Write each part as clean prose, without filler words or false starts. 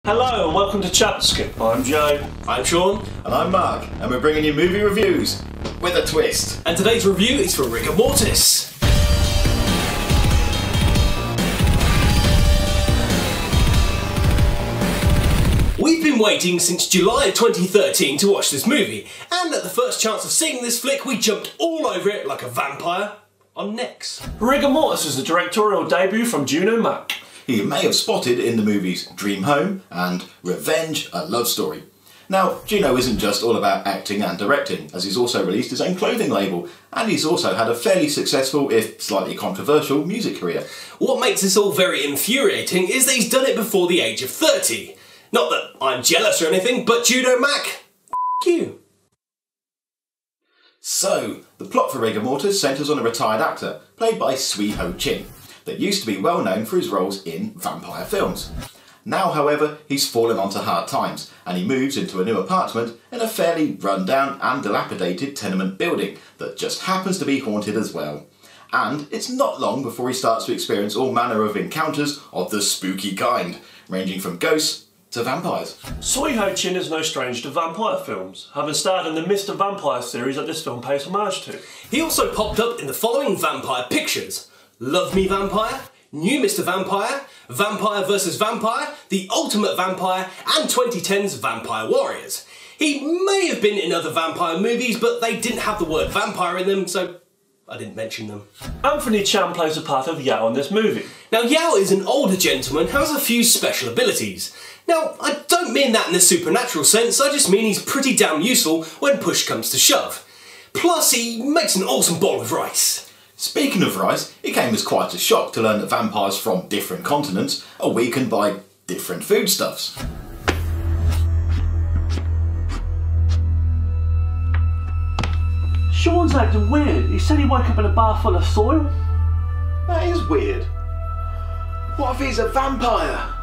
Hello and welcome to ChapterSkip. I'm Joe. I'm Sean. And I'm Mark, and we're bringing you movie reviews with a twist. And today's review is for Rigor Mortis. We've been waiting since July of 2013 to watch this movie, and at the first chance of seeing this flick, we jumped all over it like a vampire on necks. Rigor Mortis is the directorial debut from Juno Mack. You may have spotted in the movies Dream Home and Revenge, a Love Story. Now, Juno isn't just all about acting and directing, as he's also released his own clothing label, and he's also had a fairly successful, if slightly controversial, music career. What makes this all very infuriating is that he's done it before the age of 30. Not that I'm jealous or anything, but Juno Mack, f*** you. So, the plot for Rigor Mortis centres on a retired actor, played by Sui Ho Chin, that used to be well known for his roles in vampire films. Now, however, he's fallen onto hard times, and he moves into a new apartment in a fairly run-down and dilapidated tenement building that just happens to be haunted as well. And it's not long before he starts to experience all manner of encounters of the spooky kind, ranging from ghosts to vampires. Sui Ho Chin is no stranger to vampire films, having starred in the Mr. Vampire series that this film pays homage to. He also popped up in the following vampire pictures: Love Me Vampire, New Mr. Vampire, Vampire vs. Vampire, The Ultimate Vampire, and 2010's Vampire Warriors. He may have been in other vampire movies, but they didn't have the word vampire in them, so I didn't mention them. Anthony Chan plays the part of Yao in this movie. Now, Yao is an older gentleman who has a few special abilities. Now, I don't mean that in the supernatural sense, I just mean he's pretty damn useful when push comes to shove. Plus, he makes an awesome bowl of rice. Speaking of rice, it came as quite a shock to learn that vampires from different continents are weakened by different foodstuffs. Sean's acting weird. He said he woke up in a bar full of soil. That is weird. What if he's a vampire?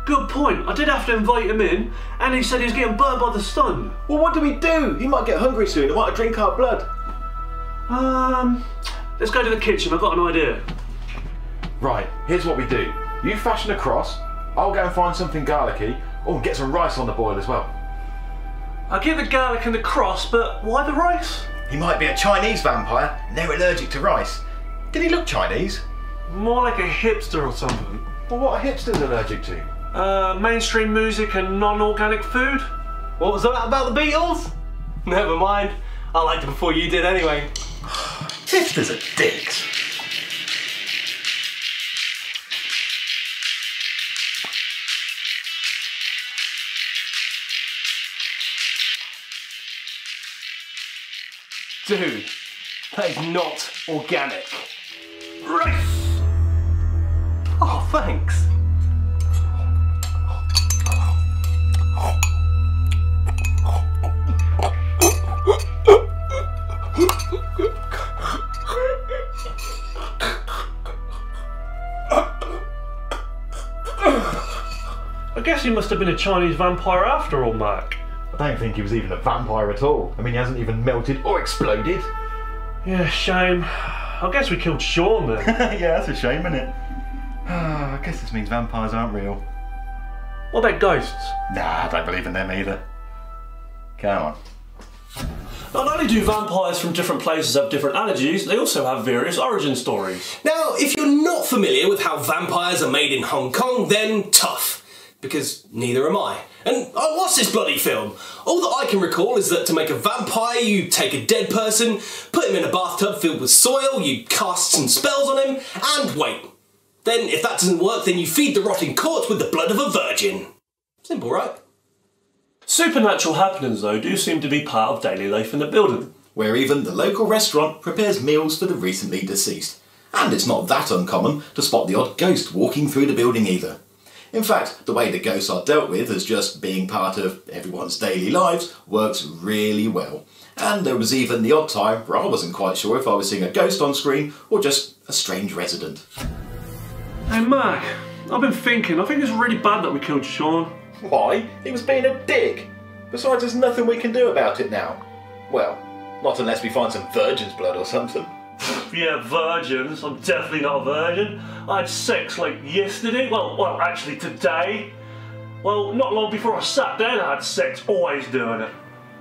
Good point. I did have to invite him in, and he said he was getting burned by the sun. Well, what do we do? He might get hungry soon and want to drink our blood. Let's go to the kitchen. I've got an idea. Right, here's what we do. You fashion a cross, I'll go and find something garlicky, and get some rice on the boil as well. I'll get the garlic and the cross, but why the rice? He might be a Chinese vampire and they're allergic to rice. Did he look Chinese? More like a hipster or something. Well, what are hipsters allergic to? Mainstream music and non-organic food. What was that about the Beatles? Never mind, I liked it before you did anyway. Hipsters are dicks. Dude, that is not organic. Rice! Oh, thanks. I guess he must have been a Chinese vampire after all, Mark. I don't think he was even a vampire at all. I mean, he hasn't even melted or exploded. Yeah, shame. I guess we killed Sean then. Yeah, that's a shame, isn't it? I guess this means vampires aren't real. What about ghosts? Nah, I don't believe in them either. Come on. Not only do vampires from different places have different allergies, they also have various origin stories. Now, if you're not familiar with how vampires are made in Hong Kong, then tough. Because neither am I. And I watched this bloody film. All that I can recall is that to make a vampire, you take a dead person, put him in a bathtub filled with soil, you cast some spells on him, and wait. Then, if that doesn't work, then you feed the rotting corpse with the blood of a virgin. Simple, right? Supernatural happenings, though, do seem to be part of daily life in the building. Where even the local restaurant prepares meals for the recently deceased. And it's not that uncommon to spot the odd ghost walking through the building either. In fact, the way the ghosts are dealt with as just being part of everyone's daily lives works really well. And there was even the odd time where I wasn't quite sure if I was seeing a ghost on screen or just a strange resident. Hey Mark, I've been thinking, I think it's really bad that we killed Sean. Why? He was being a dick. Besides, there's nothing we can do about it now. Well, not unless we find some virgin's blood or something. Yeah, virgins. I'm definitely not a virgin. I had sex like yesterday. Well, actually today. Well, not long before I sat down I had sex, always doing it.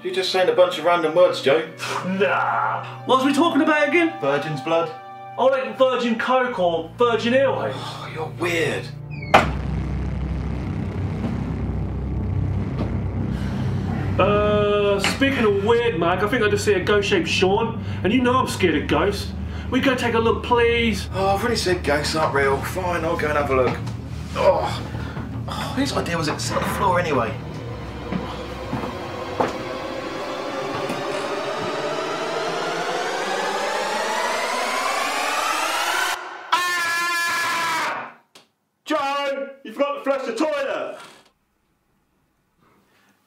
You're just saying a bunch of random words, Joe. Nah. What was we talking about again? Virgin's blood. I like virgin coke or virgin airways. Oh, you're weird. Speaking of weird, Mag, I think I just see a ghost-shaped Sean, and you know I'm scared of ghosts. We go take a look, please. Oh, I've already said ghosts aren't real. Fine, I'll go and have a look. Oh, whose idea was it to sit on the floor anyway? Ah! Joe, you forgot to flush the toilet.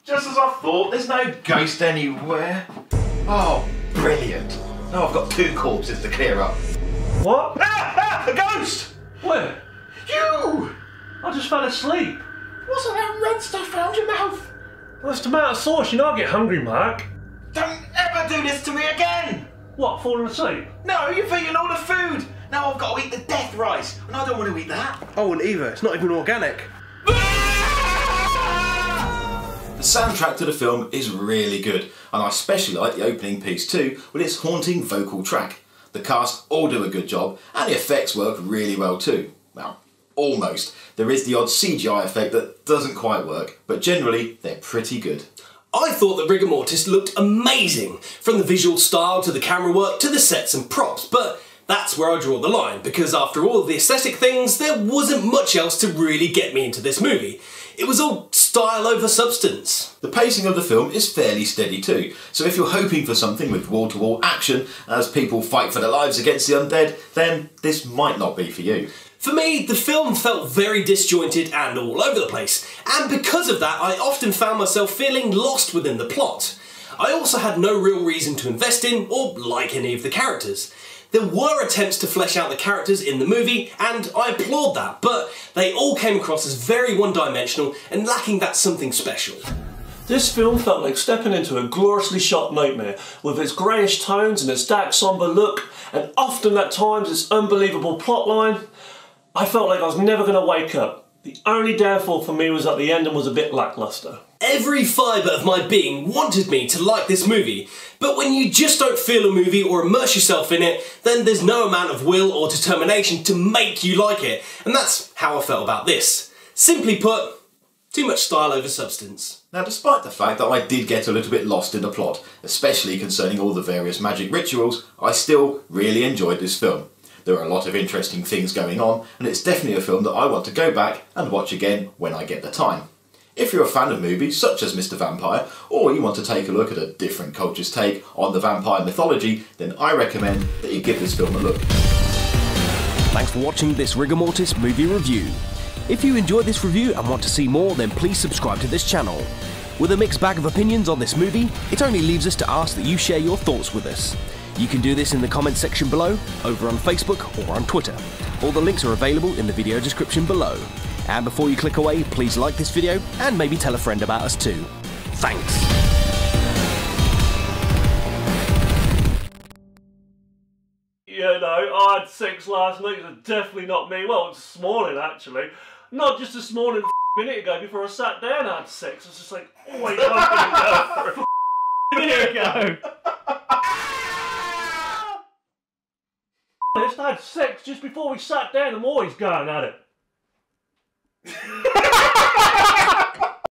Just as I thought, there's no ghost anywhere. Oh, brilliant. Now I've got 2 corpses to clear up. What? Ah! A ghost! Where? You! I just fell asleep. What's all that red stuff around your mouth? Well, it's tomato sauce, you know I get hungry, Mark. Don't ever do this to me again! What, falling asleep? No, you've eaten all the food! Now I've got to eat the death rice, and I don't want to eat that. I wouldn't either, it's not even organic. The soundtrack to the film is really good, and I especially like the opening piece too, with its haunting vocal track. The cast all do a good job, and the effects work really well too. Well, almost. There is the odd CGI effect that doesn't quite work, but generally they're pretty good. I thought that Rigor Mortis looked amazing, from the visual style to the camera work to the sets and props, but that's where I draw the line, because after all of the aesthetic things, there wasn't much else to really get me into this movie. It was all style over substance. The pacing of the film is fairly steady too, so if you're hoping for something with wall-to-wall action as people fight for their lives against the undead, then this might not be for you. For me, the film felt very disjointed and all over the place, and because of that I often found myself feeling lost within the plot. I also had no real reason to invest in or like any of the characters. There were attempts to flesh out the characters in the movie, and I applaud that, but they all came across as very one-dimensional and lacking that something special. This film felt like stepping into a gloriously shot nightmare, with its greyish tones and its dark sombre look, and often at times its unbelievable plotline. I felt like I was never going to wake up. The only downfall for me was that the ending was a bit lacklustre. Every fibre of my being wanted me to like this movie, but when you just don't feel a movie or immerse yourself in it, then there's no amount of will or determination to make you like it, and that's how I felt about this. Simply put, too much style over substance. Now, despite the fact that I did get a little bit lost in the plot, especially concerning all the various magic rituals, I still really enjoyed this film. There are a lot of interesting things going on, and it's definitely a film that I want to go back and watch again when I get the time. If you're a fan of movies such as Mr. Vampire, or you want to take a look at a different culture's take on the vampire mythology, then I recommend that you give this film a look. Thanks for watching this Rigor Mortis movie review. If you enjoyed this review and want to see more, then please subscribe to this channel. With a mixed bag of opinions on this movie, it only leaves us to ask that you share your thoughts with us. You can do this in the comments section below, over on Facebook or on Twitter. All the links are available in the video description below. And before you click away, please like this video and maybe tell a friend about us too. Thanks! You know, I had sex last night, it's definitely not me. Well, it's this morning actually. Not just this morning, a minute ago before I sat down I had sex. I was just like, oh my god, here we go. I had sex just before we sat down, I'm always going at it.